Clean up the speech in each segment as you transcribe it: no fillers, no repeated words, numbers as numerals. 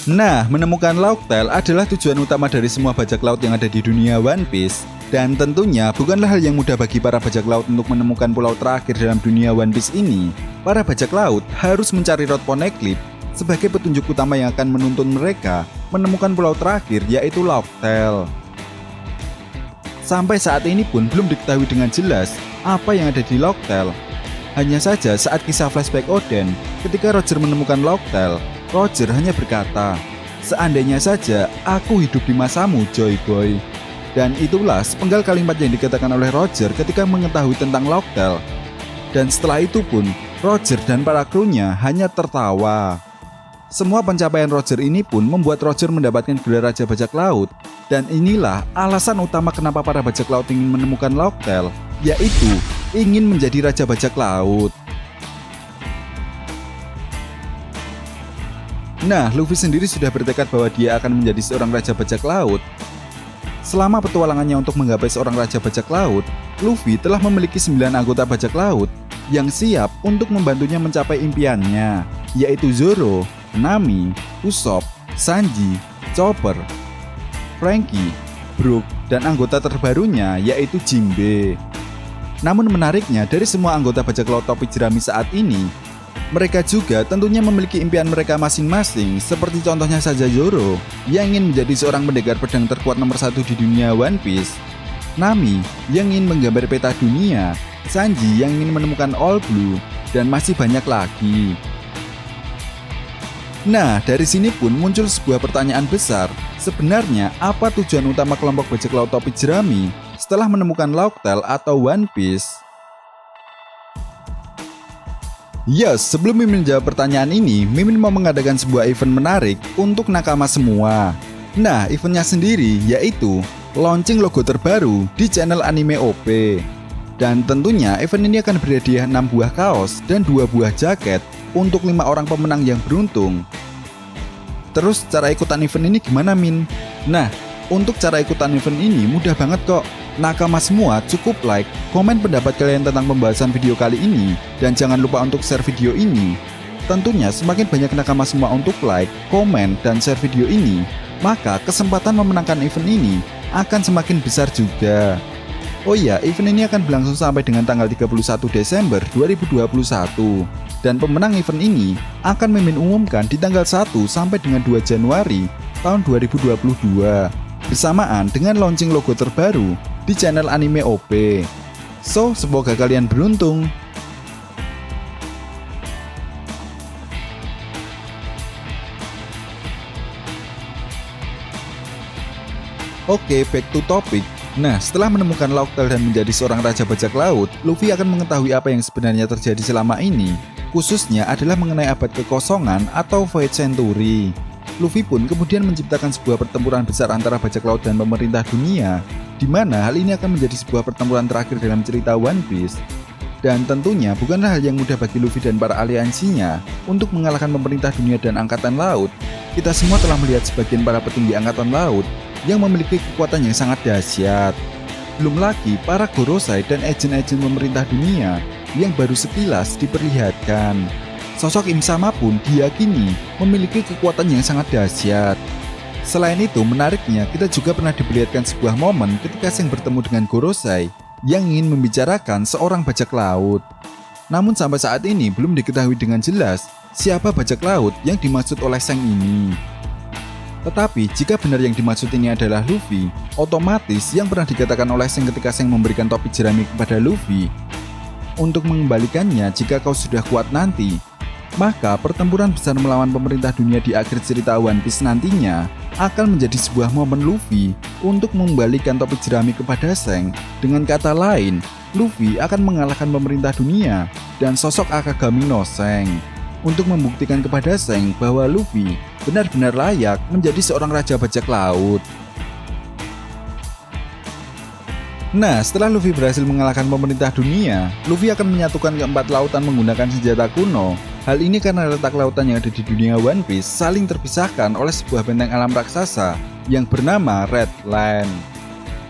Nah, menemukan Lauk Tale adalah tujuan utama dari semua bajak laut yang ada di dunia One Piece. Dan tentunya bukanlah hal yang mudah bagi para bajak laut untuk menemukan pulau terakhir dalam dunia One Piece ini. Para bajak laut harus mencari Road Poneglyph sebagai petunjuk utama yang akan menuntun mereka menemukan pulau terakhir, yaitu Lauk Tale. Sampai saat ini pun belum diketahui dengan jelas apa yang ada di Lauk Tale. Hanya saja saat kisah flashback Oden, ketika Roger menemukan Lauk Tale, Roger hanya berkata, "Seandainya saja aku hidup di masamu, Joy Boy." Dan itulah sepenggal kalimat yang dikatakan oleh Roger ketika mengetahui tentang Lauk Tale. Dan setelah itu pun, Roger dan para krunya hanya tertawa. Semua pencapaian Roger ini pun membuat Roger mendapatkan gelar Raja Bajak Laut. Dan inilah alasan utama kenapa para bajak laut ingin menemukan Lauk Tale, yaitu ingin menjadi Raja Bajak Laut. Nah, Luffy sendiri sudah bertekad bahwa dia akan menjadi seorang Raja Bajak Laut. Selama petualangannya untuk menggapai seorang Raja Bajak Laut, Luffy telah memiliki 9 anggota bajak laut yang siap untuk membantunya mencapai impiannya, yaitu Zoro, Nami, Usopp, Sanji, Chopper, Franky, Brook, dan anggota terbarunya yaitu Jinbe. Namun menariknya, dari semua anggota bajak laut topi jerami saat ini, mereka juga tentunya memiliki impian mereka masing-masing, seperti contohnya saja Zoro yang ingin menjadi seorang pendekar pedang terkuat nomor 1 di dunia One Piece, Nami yang ingin menggambar peta dunia, Sanji yang ingin menemukan All Blue, dan masih banyak lagi. Nah, dari sini pun muncul sebuah pertanyaan besar. Sebenarnya apa tujuan utama kelompok bajak laut topi jerami setelah menemukan Lauk Tale atau One Piece? Yes, sebelum Mimin menjawab pertanyaan ini, Mimin mau mengadakan sebuah event menarik untuk nakama semua. Nah, eventnya sendiri yaitu launching logo terbaru di channel Anime OP. Dan tentunya event ini akan berhadiah 6 buah kaos dan 2 buah jaket untuk 5 orang pemenang yang beruntung. Terus cara ikutan event ini gimana, Min? Nah, untuk cara ikutan event ini mudah banget kok. Nakama semua cukup like, komen pendapat kalian tentang pembahasan video kali ini, dan jangan lupa untuk share video ini. Tentunya semakin banyak nakama semua untuk like, komen, dan share video ini, maka kesempatan memenangkan event ini akan semakin besar juga. Oh iya, event ini akan berlangsung sampai dengan tanggal 31 Desember 2021. Dan pemenang event ini akan Mimin umumkan di tanggal 1 sampai dengan 2 Januari tahun 2022. Bersamaan dengan launching logo terbaru di channel Anime OP. So, semoga kalian beruntung. Oke, back to topic. Nah, setelah menemukan Lauk Tale dan menjadi seorang Raja Bajak Laut, Luffy akan mengetahui apa yang sebenarnya terjadi selama ini. Khususnya adalah mengenai abad kekosongan atau Void Century. Luffy pun kemudian menciptakan sebuah pertempuran besar antara bajak laut dan pemerintah dunia, di mana hal ini akan menjadi sebuah pertempuran terakhir dalam cerita One Piece. Dan tentunya bukanlah hal yang mudah bagi Luffy dan para aliansinya untuk mengalahkan pemerintah dunia dan angkatan laut. Kita semua telah melihat sebagian para petinggi angkatan laut yang memiliki kekuatan yang sangat dahsyat. Belum lagi para Gorosei dan agen-agen pemerintah dunia yang baru sekilas diperlihatkan. Sosok Im Sama pun diyakini memiliki kekuatan yang sangat dahsyat. Selain itu, menariknya kita juga pernah diperlihatkan sebuah momen ketika Seng bertemu dengan Gorosei yang ingin membicarakan seorang bajak laut. Namun sampai saat ini belum diketahui dengan jelas siapa bajak laut yang dimaksud oleh Seng ini. Tetapi jika benar yang dimaksud ini adalah Luffy, otomatis yang pernah dikatakan oleh Seng ketika Seng memberikan topi jerami kepada Luffy, untuk mengembalikannya jika kau sudah kuat nanti, maka pertempuran besar melawan pemerintah dunia di akhir cerita One Piece nantinya akan menjadi sebuah momen Luffy untuk mengembalikan topi jerami kepada Seng. Dengan kata lain, Luffy akan mengalahkan pemerintah dunia dan sosok Akagami no Seng untuk membuktikan kepada Seng bahwa Luffy benar-benar layak menjadi seorang Raja Bajak Laut. Nah, setelah Luffy berhasil mengalahkan pemerintah dunia, Luffy akan menyatukan keempat lautan menggunakan senjata kuno. Hal ini karena letak lautan yang ada di dunia One Piece saling terpisahkan oleh sebuah benteng alam raksasa yang bernama Red Land.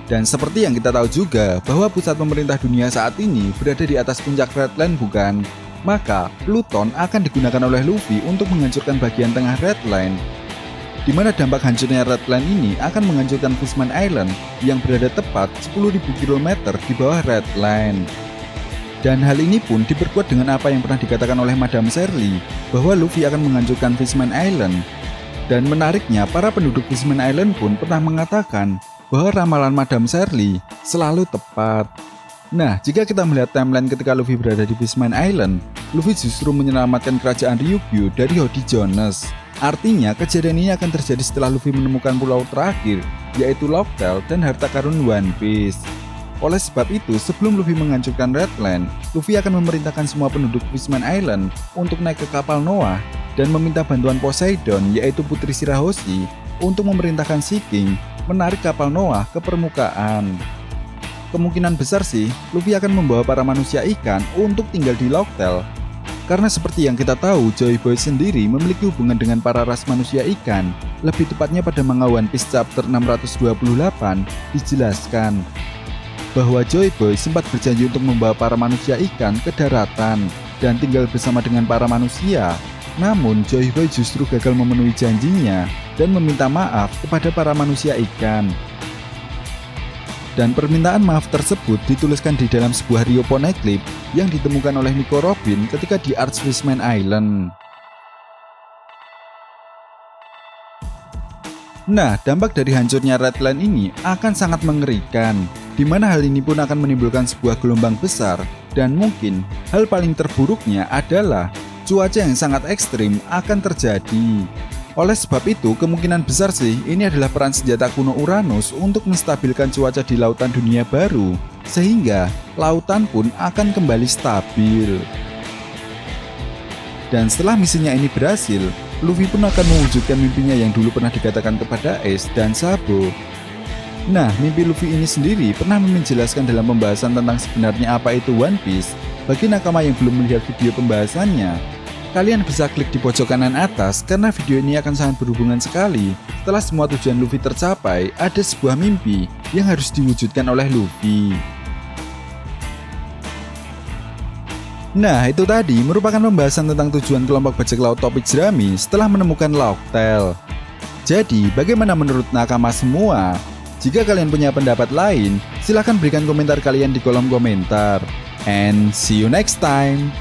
Dan seperti yang kita tahu juga bahwa pusat pemerintah dunia saat ini berada di atas puncak Red Land, bukan? Maka Pluton akan digunakan oleh Luffy untuk menghancurkan bagian tengah Red Land. di mana dampak hancurnya Redline ini akan menghancurkan Fishman Island yang berada tepat 10.000 km di bawah Redline. Dan hal ini pun diperkuat dengan apa yang pernah dikatakan oleh Madame Shirley bahwa Luffy akan menghancurkan Fishman Island. Dan menariknya, para penduduk Fishman Island pun pernah mengatakan bahwa ramalan Madame Shirley selalu tepat. Nah, jika kita melihat timeline ketika Luffy berada di Fishman Island, Luffy justru menyelamatkan kerajaan Ryukyu dari Hody Jones. Artinya, kejadian ini akan terjadi setelah Luffy menemukan pulau terakhir, yaitu Locktail dan harta karun One Piece. Oleh sebab itu, sebelum Luffy menghancurkan Redline, Luffy akan memerintahkan semua penduduk Fishman Island untuk naik ke kapal Noah dan meminta bantuan Poseidon, yaitu putri Shirahoshi, untuk memerintahkan Sea King menarik kapal Noah ke permukaan. Kemungkinan besar sih, Luffy akan membawa para manusia ikan untuk tinggal di Locktail. Karena seperti yang kita tahu, Joy Boy sendiri memiliki hubungan dengan para ras manusia ikan. Lebih tepatnya pada manga One Piece chapter 628 dijelaskan bahwa Joy Boy sempat berjanji untuk membawa para manusia ikan ke daratan dan tinggal bersama dengan para manusia. Namun Joy Boy justru gagal memenuhi janjinya dan meminta maaf kepada para manusia ikan. Dan permintaan maaf tersebut dituliskan di dalam sebuah Rio Poneglyph yang ditemukan oleh Nico Robin ketika di Arch Fishman Island. Nah, dampak dari hancurnya Redline ini akan sangat mengerikan, di mana hal ini pun akan menimbulkan sebuah gelombang besar, dan mungkin hal paling terburuknya adalah cuaca yang sangat ekstrim akan terjadi. Oleh sebab itu, kemungkinan besar sih ini adalah peran senjata kuno Uranus untuk menstabilkan cuaca di lautan dunia baru, sehingga lautan pun akan kembali stabil. Dan setelah misinya ini berhasil, Luffy pun akan mewujudkan mimpinya yang dulu pernah dikatakan kepada Ace dan Sabo. Nah, mimpi Luffy ini sendiri pernah menjelaskan dalam pembahasan tentang sebenarnya apa itu One Piece. Bagi nakama yang belum melihat video pembahasannya, kalian bisa klik di pojok kanan atas karena video ini akan sangat berhubungan sekali. Setelah semua tujuan Luffy tercapai, ada sebuah mimpi yang harus diwujudkan oleh Luffy. Nah, itu tadi merupakan pembahasan tentang tujuan kelompok bajak laut topik jerami setelah menemukan Locktail. Jadi, bagaimana menurut nakama semua? Jika kalian punya pendapat lain, silahkan berikan komentar kalian di kolom komentar. And see you next time!